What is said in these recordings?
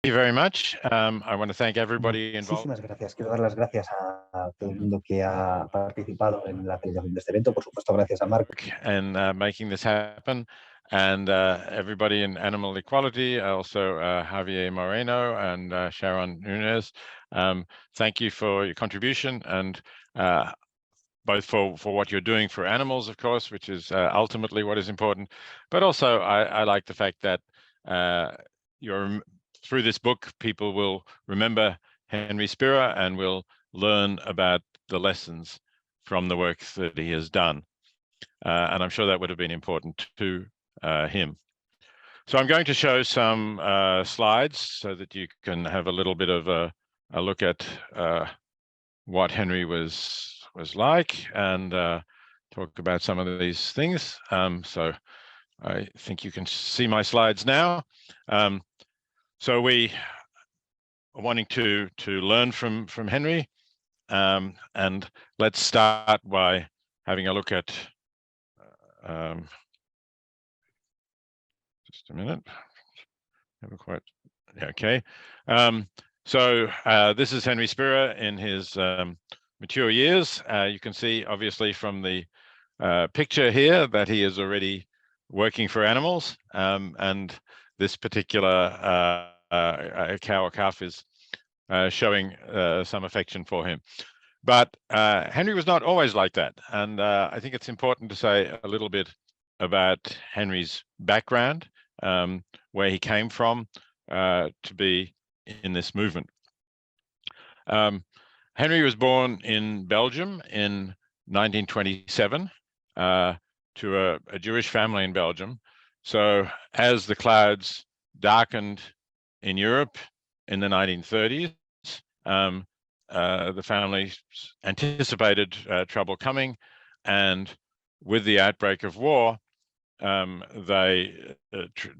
you very much. I want to thank everybody involved. Muchísimas gracias. Quiero dar las gracias a todo el mundo que ha participado en la celebración de este evento. Por supuesto, gracias a Marco. And making this happen. And everybody in Animal Equality, also Javier Moreno and Sharon Nunez. Thank you for your contribution, and both for what you're doing for animals, of course, which is ultimately what is important. But also, I like the fact that through this book, people will remember Henry Spira and will learn about the lessons from the work that he has done. And I'm sure that would have been important to him. So I'm going to show some slides so that you can have a little bit of a look at what Henry was like, and talk about some of these things. So I think you can see my slides now. So we are wanting to learn from Henry, and let's start by having a look at just a minute. Never quite. Okay. So this is Henry Spira in his mature years. You can see, obviously, from the picture here that he is already working for animals, and this particular cow or calf is showing some affection for him. But Henry was not always like that, and I think it's important to say a little bit about Henry's background, where he came from to be in this movement. Henry was born in Belgium in 1927 to a Jewish family in Belgium. So as the clouds darkened in Europe in the 1930s, the family anticipated trouble coming, and with the outbreak of war, they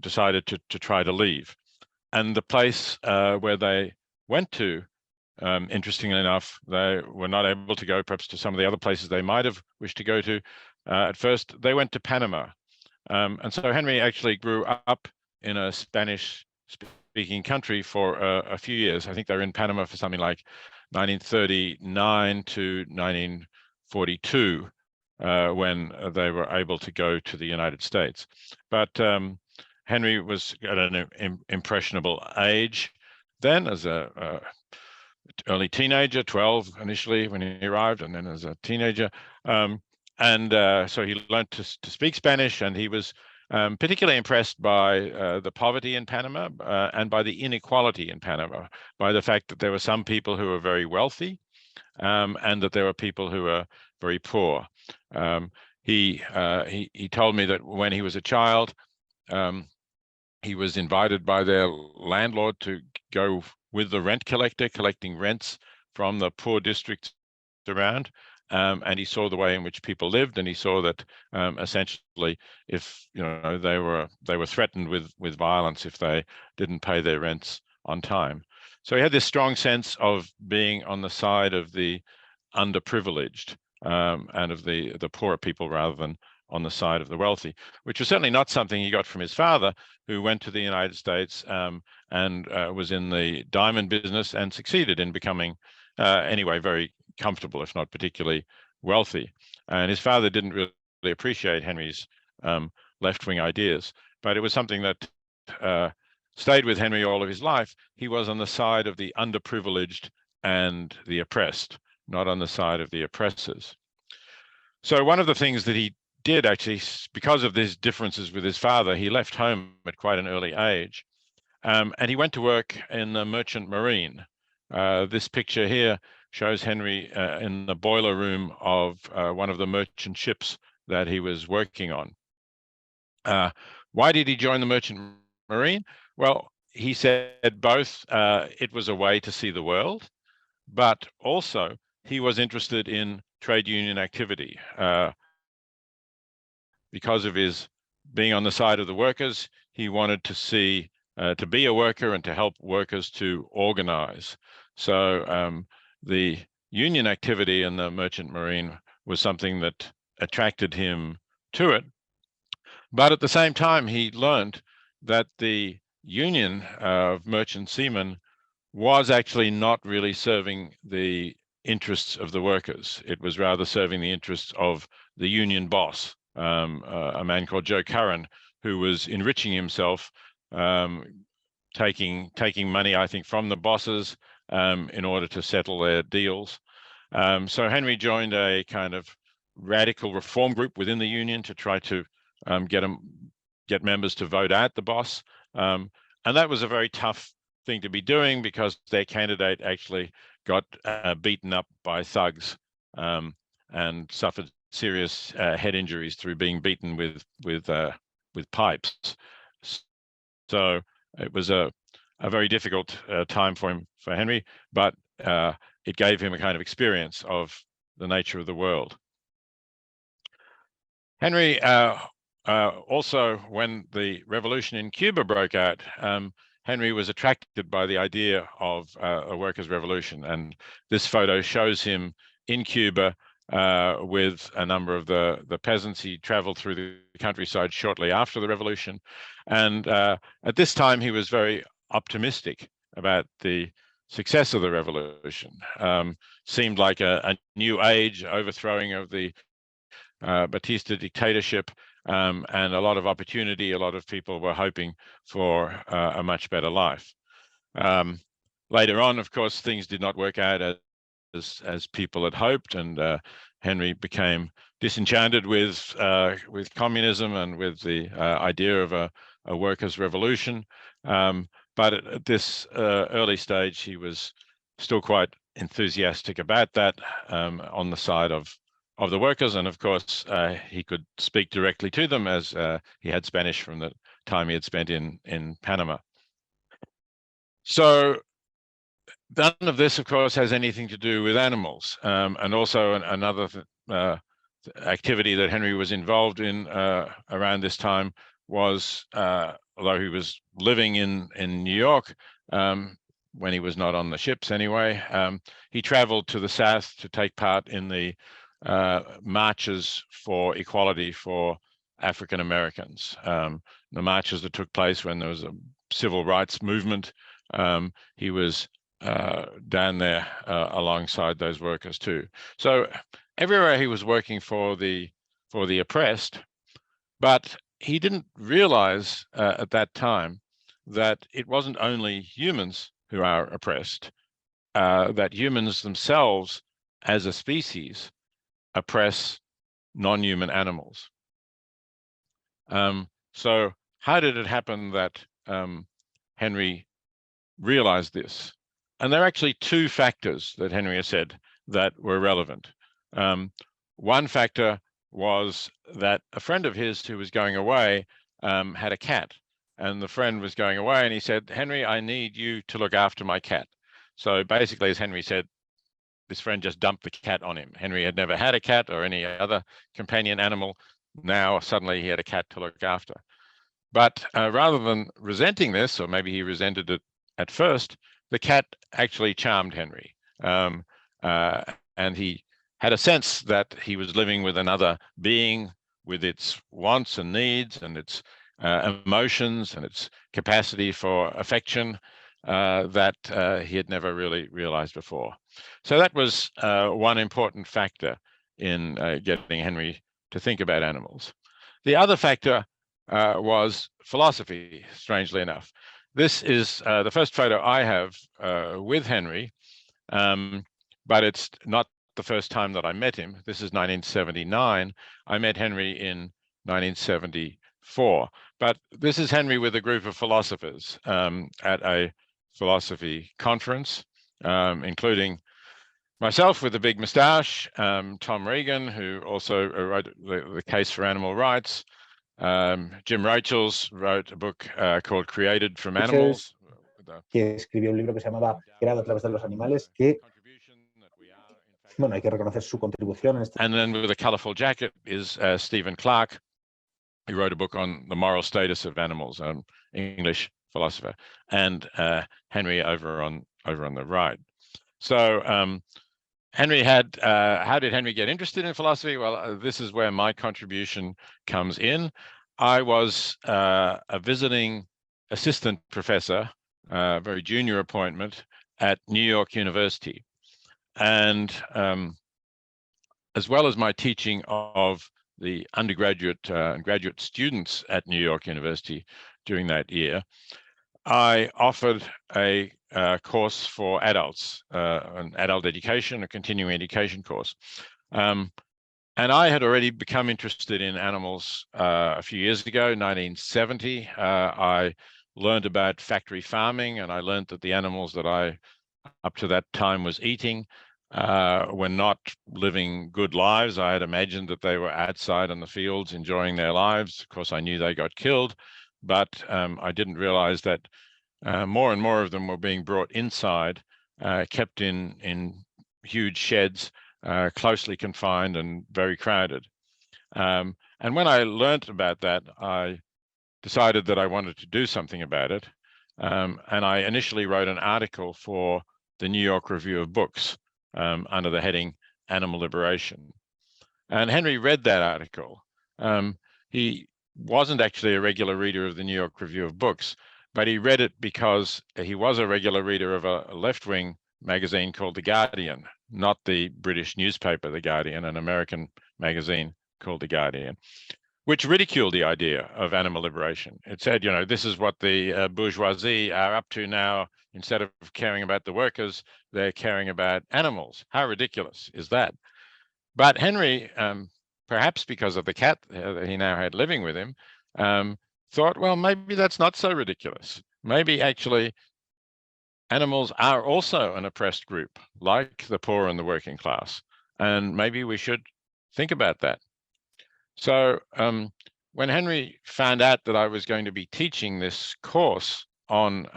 decided to try to leave. And the place where they went to, interestingly enough, they were not able to go perhaps to some of the other places they might have wished to go to. At first, they went to Panama. And so Henry actually grew up in a Spanish-speaking country for a few years. I think they were in Panama for something like 1939 to 1942, when they were able to go to the United States. But Henry was at an impressionable age then, as a early teenager, 12 initially when he arrived, and then as a teenager. So he learned to speak Spanish, and he was particularly impressed by the poverty in Panama and by the inequality in Panama, by the fact that there were some people who were very wealthy, and that there were people who were very poor. He told me that when he was a child, he was invited by their landlord to go with the rent collector, collecting rents from the poor districts around. And he saw the way in which people lived, and he saw that essentially, if they were threatened with violence if they didn't pay their rents on time. So he had this strong sense of being on the side of the underprivileged, and of the poorer people rather than on the side of the wealthy, which was certainly not something he got from his father, who went to the United States and was in the diamond business and succeeded in becoming, anyway, very comfortable, if not particularly wealthy. And his father didn't really appreciate Henry's left-wing ideas, but it was something that stayed with Henry all of his life. He was on the side of the underprivileged and the oppressed, not on the side of the oppressors. So one of the things that he did, actually, because of these differences with his father, he left home at quite an early age, and he went to work in the merchant marine. This picture here shows Henry in the boiler room of one of the merchant ships that he was working on. Why did he join the merchant marine? Well, he said both it was a way to see the world, but also he was interested in trade union activity. Because of his being on the side of the workers, he wanted to see, to be a worker and to help workers to organize. So the union activity in the merchant marine was something that attracted him to it. But at the same time, he learned that the union of merchant seamen was actually not really serving the interests of the workers. It was rather serving the interests of the union boss, a man called Joe Curran, who was enriching himself, taking money, I think, from the bosses in order to settle their deals. So Henry joined a kind of radical reform group within the union to try to get members to vote out the boss. And that was a very tough thing to be doing because their candidate actually got beaten up by thugs and suffered serious head injuries through being beaten with pipes. So it was a very difficult time for Henry, but it gave him a kind of experience of the nature of the world. Henry also, when the revolution in Cuba broke out, Henry was attracted by the idea of a workers' revolution, and this photo shows him in Cuba with a number of the peasants. He traveled through the countryside shortly after the revolution, and at this time he was very optimistic about the success of the revolution. Seemed like a new age, overthrowing of the Batista dictatorship, and a lot of opportunity. A lot of people were hoping for a much better life. Later on, of course, things did not work out as people had hoped, and Henry became disenchanted with communism and with the idea of a workers' revolution. But at this early stage, he was still quite enthusiastic about that, on the side of the workers, and of course he could speak directly to them as he had Spanish from the time he had spent in Panama. So none of this, of course, has anything to do with animals, and also another activity that Henry was involved in around this time was, although he was living in New York, when he was not on the ships anyway, he traveled to the south to take part in the marches for equality for African Americans, the marches that took place when there was a civil rights movement. He was down there alongside those workers too. So everywhere he was working for the oppressed, but he didn't realize at that time that it wasn't only humans who are oppressed, that humans themselves as a species oppress non-human animals. So how did it happen that Henry realized this? And there are actually two factors that Henry has said that were relevant. One factor was that a friend of his who was going away had a cat, and the friend was going away, and he said, "Henry, I need you to look after my cat." So basically, as Henry said, this friend just dumped the cat on him. Henry had never had a cat or any other companion animal. Now suddenly he had a cat to look after. But rather than resenting this, or maybe he resented it at first, the cat actually charmed Henry. And he had a sense that he was living with another being with its wants and needs and its emotions and its capacity for affection that he had never really realized before. So that was one important factor in getting Henry to think about animals. The other factor was philosophy, strangely enough. This is the first photo I have with Henry, but it's not the first time that I met him. This is 1979. I met Henry in 1974. But this is Henry with a group of philosophers at a philosophy conference, including myself with a big moustache, Tom Regan, who also wrote the Case for Animal Rights. Jim Rachels wrote a book called Created from Animals. Que escribió un libro que se llamaba Creado a través de los animales, que, bueno, hay que reconocer su contribución en este. And then with a colorful jacket is Stephen Clark, who wrote a book on the moral status of animals, English philosopher, and Henry over on the right. So Henry had, how did Henry get interested in philosophy? Well, this is where my contribution comes in. I was a visiting assistant professor, very junior appointment at New York University. And as well as my teaching of the undergraduate and graduate students at New York University during that year, I offered a course for adults, an adult education, a continuing education course. And I had already become interested in animals a few years ago, 1970. I learned about factory farming, and I learned that the animals that I, up to that time, was eating were not living good lives. I had imagined that they were outside in the fields enjoying their lives. Of course, I knew they got killed, but I didn't realize that more and more of them were being brought inside, kept in huge sheds, closely confined and very crowded. And when I learned about that, I decided that I wanted to do something about it. And I initially wrote an article for the New York Review of Books under the heading Animal Liberation. And Henry read that article. He wasn't actually a regular reader of the New York Review of Books, but he read it because he was a regular reader of a left-wing magazine called The Guardian, not the British newspaper, The Guardian, an American magazine called The Guardian, which ridiculed the idea of animal liberation. It said, you know, this is what the bourgeoisie are up to now. Instead of caring about the workers, they're caring about animals. How ridiculous is that? But Henry, perhaps because of the cat that he now had living with him, thought, well, maybe that's not so ridiculous. Maybe actually animals are also an oppressed group, like the poor and the working class, and maybe we should think about that. So when Henry found out that I was going to be teaching this course on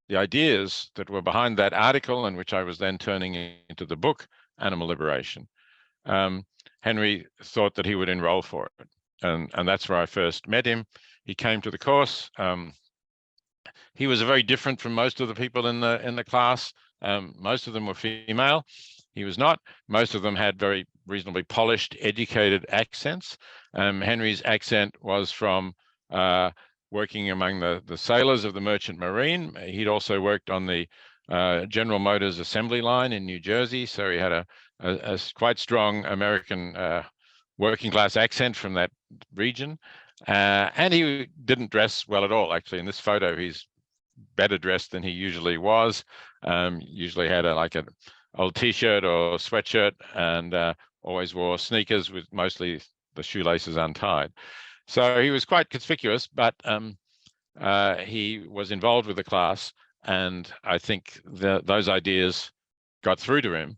the ideas that were behind that article, and which I was then turning into the book, Animal Liberation, Henry thought that he would enroll for it. And that's where I first met him. He came to the course. He was very different from most of the people in the class. Most of them were female. He was not. Most of them had very reasonably polished, educated accents. Henry's accent was from working among the sailors of the Merchant Marine. He'd also worked on the General Motors assembly line in New Jersey, so he had a quite strong American working class accent from that region. And he didn't dress well at all. Actually, in this photo, he's better dressed than he usually was. Usually had like an old t-shirt or sweatshirt, and always wore sneakers with mostly the shoelaces untied. So he was quite conspicuous, but he was involved with the class, and I think those ideas got through to him.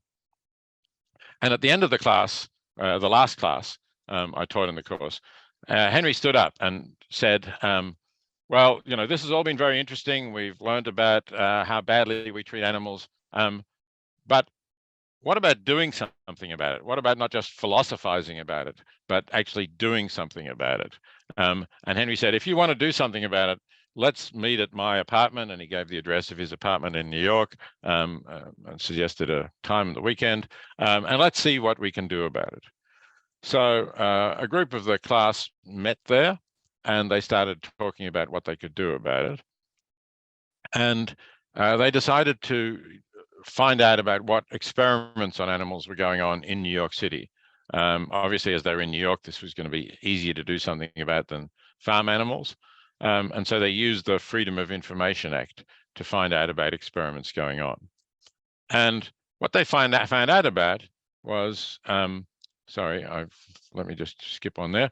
And at the end of the class, the last class I taught in the course, Henry stood up and said, well, you know, this has all been very interesting. We've learned about how badly we treat animals, but what about doing something about it? What about not just philosophizing about it, but actually doing something about it? And Henry said, if you want to do something about it, let's meet at my apartment. And he gave the address of his apartment in New York, and suggested a time on the weekend, and let's see what we can do about it. So a group of the class met there, and they started talking about what they could do about it. And they decided to find out about what experiments on animals were going on in New York City. Obviously, as they were in New York, this was going to be easier to do something about than farm animals. And so they used the Freedom of Information Act to find out about experiments going on. And what they found out about was, sorry, let me just skip on there.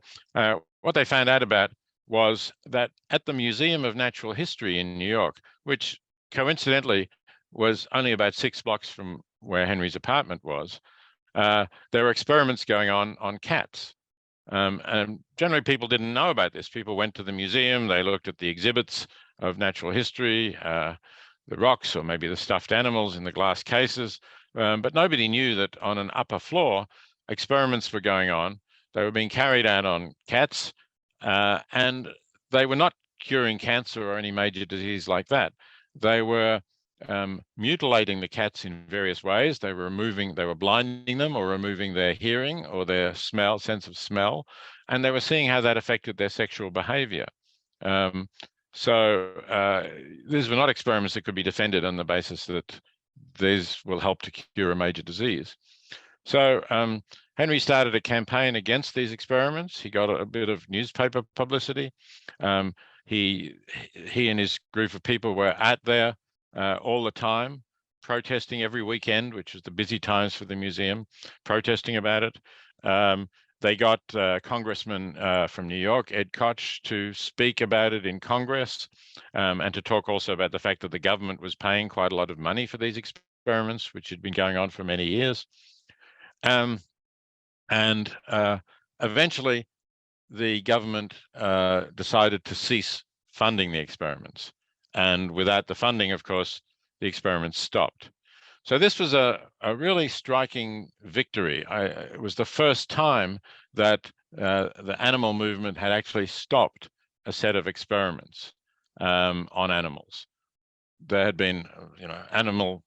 What they found out about was that at the Museum of Natural History in New York, which coincidentally was only about 6 blocks from where Henry's apartment was, there were experiments going on cats. And generally people didn't know about this. People went to the museum, they looked at the exhibits of natural history, the rocks or maybe the stuffed animals in the glass cases, but nobody knew that on an upper floor, experiments were going on. They were being carried out on cats, and they were not curing cancer or any major disease like that. They were mutilating the cats in various ways. They were blinding them or removing their hearing or their sense of smell, and they were seeing how that affected their sexual behavior. So these were not experiments that could be defended on the basis that these will help to cure a major disease. So Henry started a campaign against these experiments. He got a bit of newspaper publicity. He and his group of people were out there all the time, protesting every weekend, which was the busy times for the museum, protesting about it. They got Congressman from New York, Ed Koch, to speak about it in Congress and to talk also about the fact that the government was paying quite a lot of money for these experiments, which had been going on for many years. Eventually, the government decided to cease funding the experiments. And without the funding, of course, the experiments stopped. So this was a really striking victory. It was the first time that the animal movement had actually stopped a set of experiments on animals. There had been, animal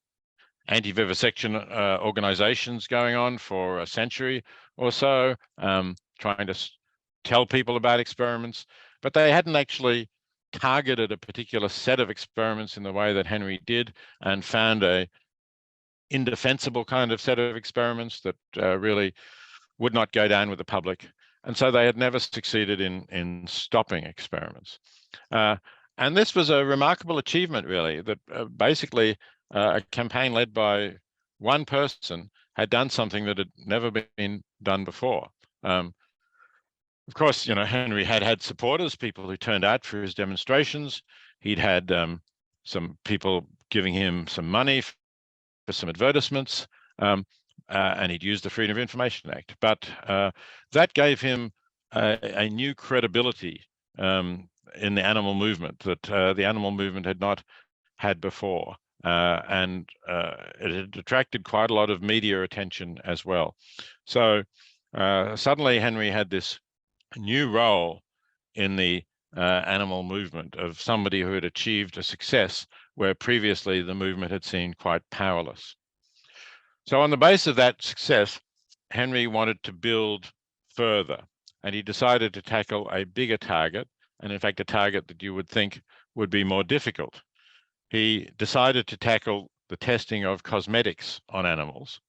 anti-vivisection organizations going on for a century or so, trying to tell people about experiments, but they hadn't actually targeted a particular set of experiments in the way that Henry did and found a indefensible kind of set of experiments that really would not go down with the public. And so they had never succeeded in stopping experiments. And this was a remarkable achievement, really, that basically a campaign led by one person had done something that had never been done before. Of course, Henry had supporters, people who turned out for his demonstrations. He'd had some people giving him some money for some advertisements, and he'd used the Freedom of Information Act. But that gave him a new credibility in the animal movement that the animal movement had not had before. And it had attracted quite a lot of media attention as well. So suddenly Henry had this new role in the animal movement of somebody who had achieved a success where previously the movement had seemed quite powerless. So on the basis of that success, Henry wanted to build further, and he decided to tackle a bigger target, and in fact a target that you would think would be more difficult. He decided to tackle the testing of cosmetics on animals,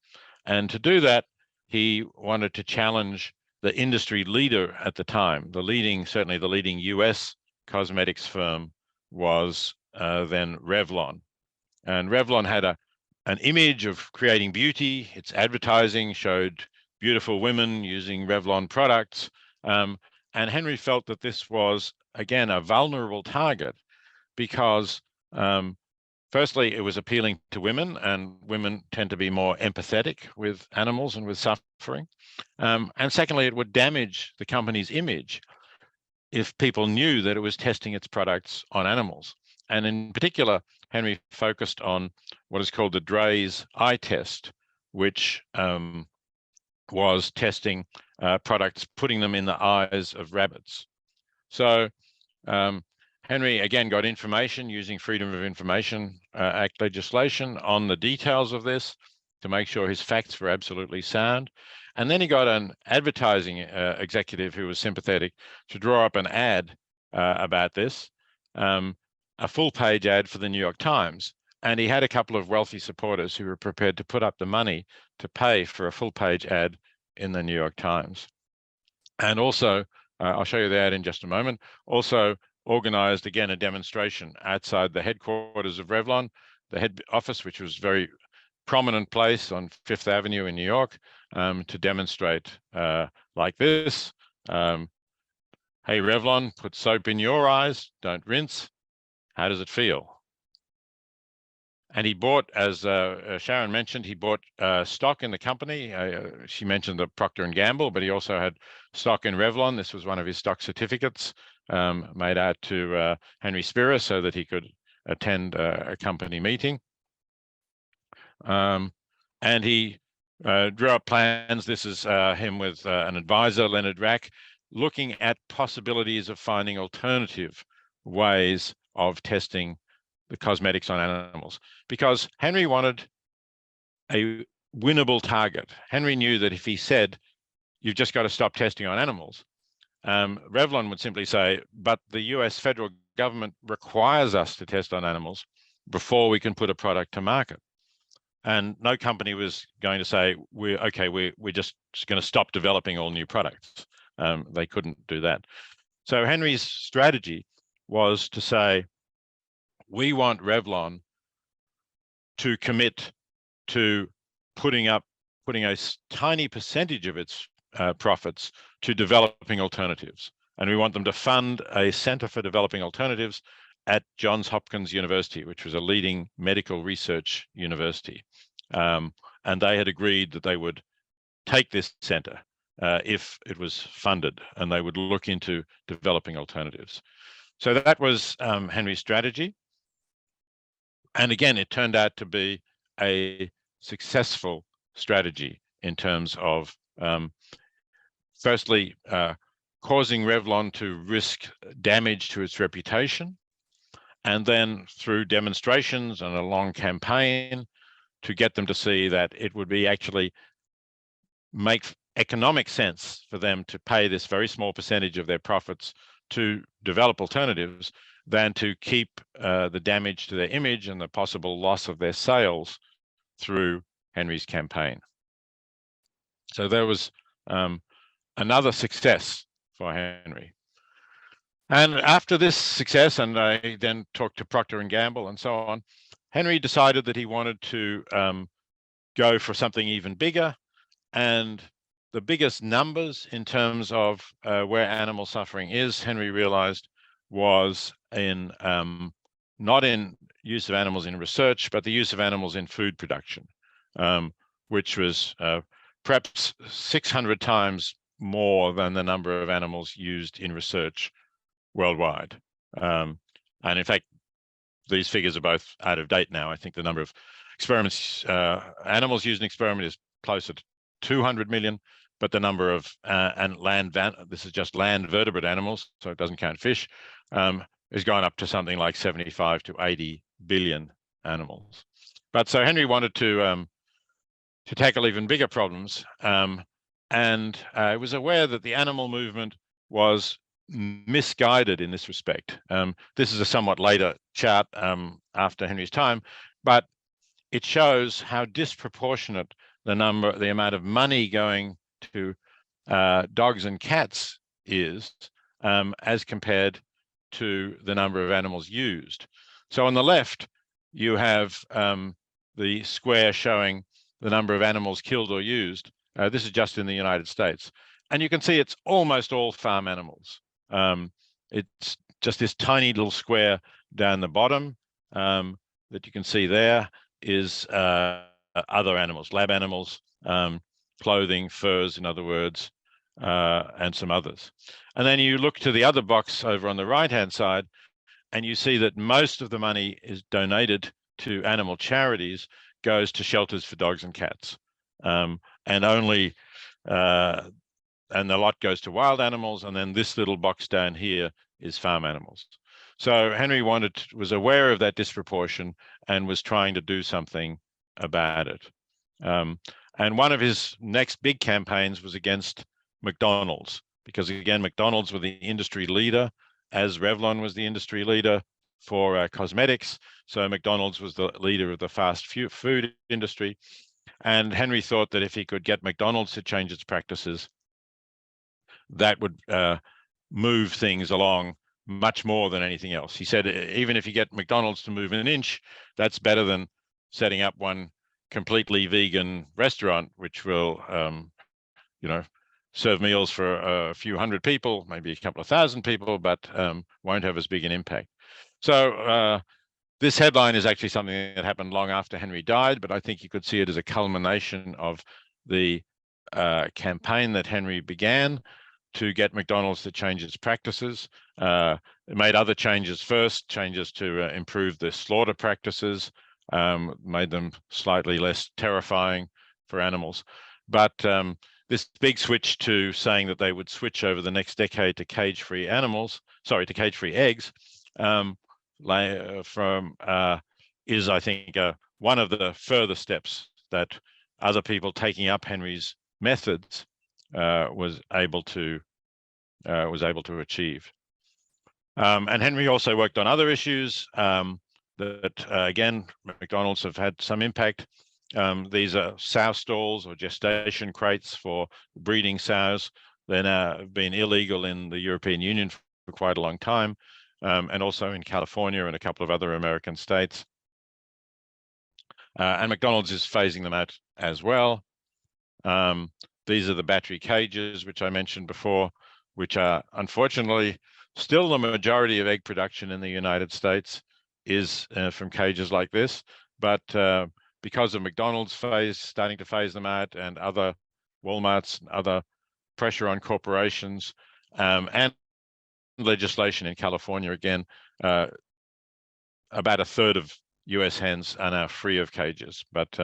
and to do that he wanted to challenge the industry leader at the time. Certainly the leading US cosmetics firm was then Revlon. And Revlon had an image of creating beauty. Its advertising showed beautiful women using Revlon products. And Henry felt that this was, again, a vulnerable target because firstly, it was appealing to women, and women tend to be more empathetic with animals and with suffering. And secondly, it would damage the company's image if people knew that it was testing its products on animals. And in particular, Henry focused on what is called the Drey's eye test, which was testing products, putting them in the eyes of rabbits. So Henry, again, got information using Freedom of Information Act legislation on the details of this to make sure his facts were absolutely sound. And then he got an advertising executive who was sympathetic to draw up an ad about this, a full-page ad for the New York Times. And he had a couple of wealthy supporters who were prepared to put up the money to pay for a full-page ad in the New York Times. And also, I'll show you the ad in just a moment, also organized, again, a demonstration outside the headquarters of Revlon, the head office, which was a very prominent place on Fifth Avenue in New York, to demonstrate like this. Hey, Revlon, put soap in your eyes, don't rinse. How does it feel? And he bought, as Sharon mentioned, he bought stock in the company. She mentioned the Procter & Gamble, but he also had stock in Revlon. This was one of his stock certificates made out to Henry Spira so that he could attend a company meeting. And he drew up plans. This is him with an advisor, Leonard Rack, looking at possibilities of finding alternative ways of testing the cosmetics on animals, because Henry wanted a winnable target. Henry knew that if he said, you've just got to stop testing on animals, Revlon would simply say, but the US federal government requires us to test on animals before we can put a product to market. And no company was going to say, we're just going to stop developing all new products. They couldn't do that. So Henry's strategy was to say, we want Revlon to commit to putting a tiny percentage of its profits to developing alternatives. And we want them to fund a Center for Developing Alternatives at Johns Hopkins University, which was a leading medical research university. And they had agreed that they would take this center if it was funded, and they would look into developing alternatives. So that was Henry's strategy. And again, it turned out to be a successful strategy in terms of, firstly, causing Revlon to risk damage to its reputation, and then through demonstrations and a long campaign to get them to see that it would be actually make economic sense for them to pay this very small percentage of their profits to develop alternatives than to keep the damage to their image and the possible loss of their sales through Henry's campaign. So there was another success for Henry. And after this success, and I then talked to Procter & Gamble and so on, Henry decided that he wanted to go for something even bigger. And the biggest numbers in terms of where animal suffering is, Henry realized, was in not in use of animals in research, but the use of animals in food production, which was perhaps 600 times more than the number of animals used in research worldwide. And in fact, these figures are both out of date now. I think the number of experiments, animals used in experiment is closer to 200 million, but the number of this is just land vertebrate animals, so it doesn't count fish, has gone up to something like 75 to 80 billion animals. But so Henry wanted to tackle even bigger problems, and was aware that the animal movement was misguided in this respect. This is a somewhat later chart after Henry's time, but it shows how disproportionate the amount of money going to dogs and cats is as compared to the number of animals used. So on the left, you have the square showing the number of animals killed or used. This is just in the United States. And you can see it's almost all farm animals. It's just this tiny little square down the bottom that you can see there is other animals, lab animals, clothing, furs, in other words, and some others. And then you look to the other box over on the right-hand side, and you see that most of the money is donated to animal charities, goes to shelters for dogs and cats, and only and a lot goes to wild animals, and then this little box down here is farm animals. So Henry was aware of that disproportion and was trying to do something about it. And one of his next big campaigns was against McDonald's, because again, McDonald's were the industry leader, as Revlon was the industry leader for cosmetics. So McDonald's was the leader of the fast food industry. And Henry thought that if he could get McDonald's to change its practices, that would move things along much more than anything else. He said, even if you get McDonald's to move an inch, that's better than setting up one completely vegan restaurant, which will, serve meals for a few hundred people, maybe a couple of thousand people, but won't have as big an impact. So this headline is actually something that happened long after Henry died, but I think you could see it as a culmination of the campaign that Henry began to get McDonald's to change its practices. It made other changes first, changes to improve the slaughter practices, made them slightly less terrifying for animals. But this big switch to saying that they would switch over the next decade to cage-free eggs, is, I think, one of the further steps that other people taking up Henry's methods was able to achieve. And Henry also worked on other issues that, again, McDonald's have had some impact. These are sow stalls or gestation crates for breeding sows. They're now been illegal in the European Union for quite a long time, and also in California and a couple of other American states. And McDonald's is phasing them out as well. These are the battery cages, which I mentioned before, which are unfortunately still the majority of egg production in the United States is from cages like this. But because of McDonald's starting to phase them out, and other Walmarts and other pressure on corporations, and legislation in California, again, about a third of US hens are now free of cages, but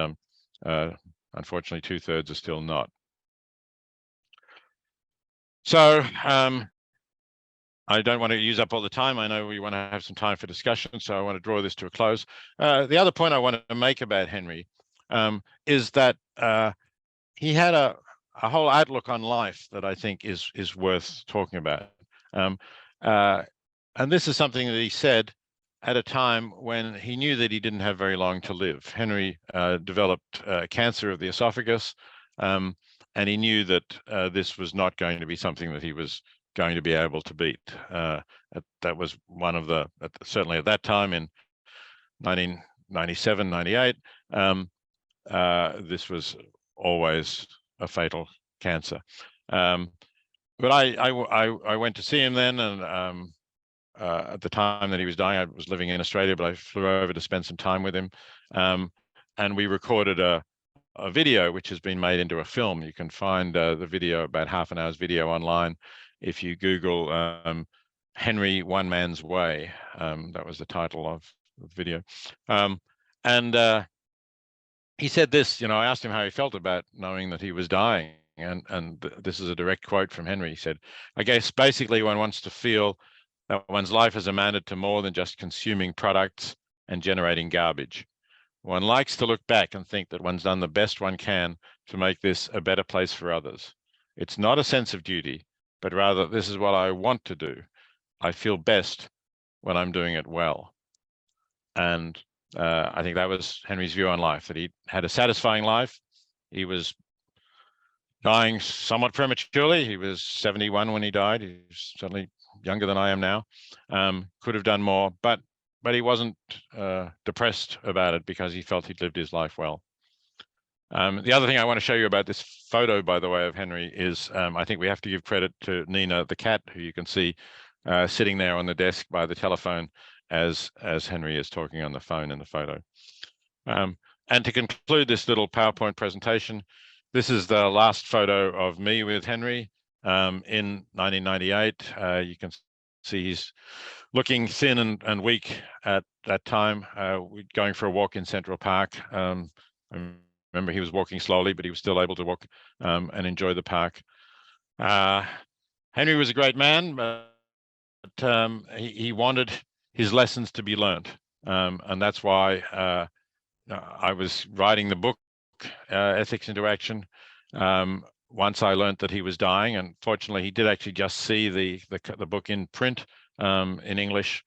unfortunately 2/3 are still not. So I don't want to use up all the time. I know we want to have some time for discussion, so I want to draw this to a close. The other point I want to make about Henry is that he had a whole outlook on life that I think is worth talking about. And this is something that he said at a time when he knew that he didn't have very long to live. Henry developed cancer of the esophagus, and he knew that this was not going to be something that he was going to be able to beat. That was one of the, certainly at that time in 1997, 98, this was always a fatal cancer. But I went to see him then, and at the time that he was dying, I was living in Australia, but I flew over to spend some time with him. And we recorded a video which has been made into a film. You can find the video, about half an hour's video, online if you Google Henry One Man's Way. That was the title of the video. And he said this, I asked him how he felt about knowing that he was dying. And this is a direct quote from Henry. He said, "I guess basically one wants to feel that one's life has amounted to more than just consuming products and generating garbage. One likes to look back and think that one's done the best one can to make this a better place for others. It's not a sense of duty, but rather this is what I want to do. I feel best when I'm doing it well." And I think that was Henry's view on life, that he had a satisfying life. He was dying somewhat prematurely. He was 71 when he died. He was certainly younger than I am now. Could have done more, but he wasn't depressed about it because he felt he'd lived his life well. The other thing I want to show you about this photo, by the way, of Henry is I think we have to give credit to Nina the cat, who you can see sitting there on the desk by the telephone as Henry is talking on the phone in the photo. And to conclude this little PowerPoint presentation, this is the last photo of me with Henry in 1998. You can see he's looking thin and weak at that time. We're going for a walk in Central Park. I remember he was walking slowly, but he was still able to walk and enjoy the park. Henry was a great man, but he wanted his lessons to be learned. And that's why I was writing the book, Ethics into Action, once I learned that he was dying. And fortunately, he did actually just see the book in print in English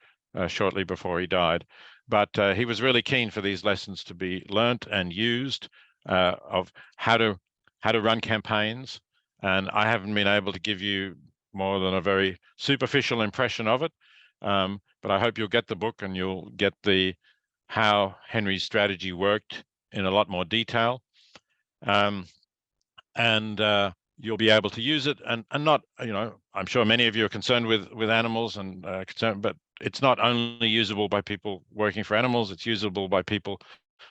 shortly before he died. But he was really keen for these lessons to be learnt and used, of how to run campaigns. And I haven't been able to give you more than a very superficial impression of it. But I hope you'll get the book and you'll get how Henry's strategy worked in a lot more detail. And you'll be able to use it, and not, I'm sure many of you are concerned with animals and concerned, but it's not only usable by people working for animals, it's usable by people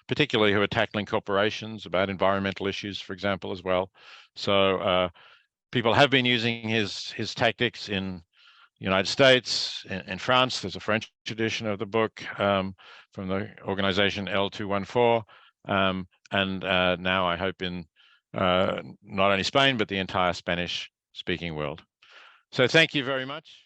particularly who are tackling corporations about environmental issues, for example, as well. So people have been using his tactics in the United States, in France. There's a French edition of the book from the organization L214, and now I hope in not only Spain, but the entire Spanish-speaking world. So thank you very much.